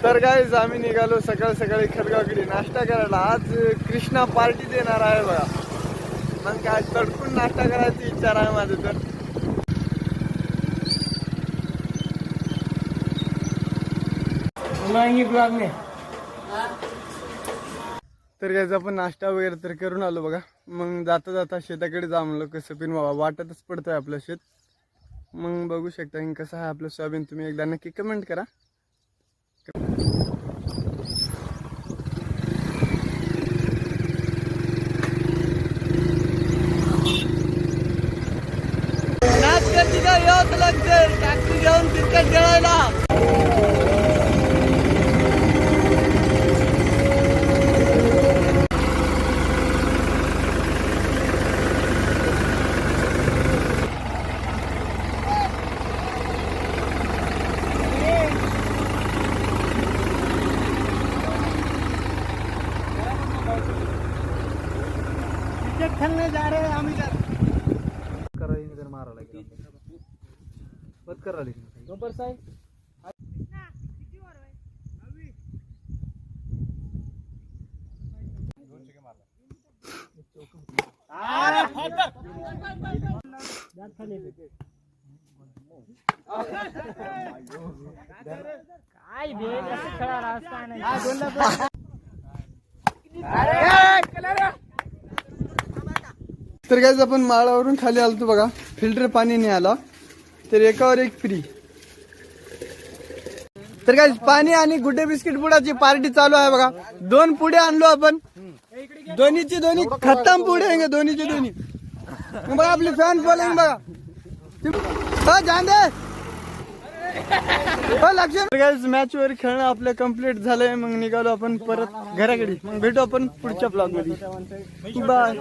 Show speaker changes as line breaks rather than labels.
तर गाईज आम्ही निघालो सकाळ सकाळी खरगावकडे नाश्ता करायला. आज कृष्णा पार्टी देणार आहे बघा. मग काय तडकून नाश्ता करायची इच्छा आहे माझं. तर गाईज आपण नाश्ता वगैरे तर करून आलो बघा. मग जाता जाता शेताकडे जा म्हणलं. कसं पिन बाबा वाटतच पडतंय आपलं शेत. मग बघू शकता की कसं आहे आपलं सोयाबीन. तुम्ही एकदा नक्की कमेंट करा. टॅक्सी घेऊन क्रिकेट खेळायला. क्रिकेट खेलने जा रहे हैं हम इधर. बंद करा लेकिन ऊपर साइड तर गाईज आपण माळावरून खाली आलतो बघा. फिल्टर पाणी नाही आला तर एकावर एक फ्री. तर गाईज पाणी आणि गुड्डे बिस्किट पुडाची पार्टी चालू आहे बघा. 2 पुढे आणलो आपण. दोन्हीची दोन्ही खत्म पुढे आहे. दोन्हीची दोन्ही बघा. आपली फॅन फॉलोइंग बघा. गाईज मॅच वर खेळणं आपलं कम्प्लीट झालंय. मग निघालो आपण परत घराकडे. मग भेटू आपण पुढच्या ब्लॉग मध्ये. बाय.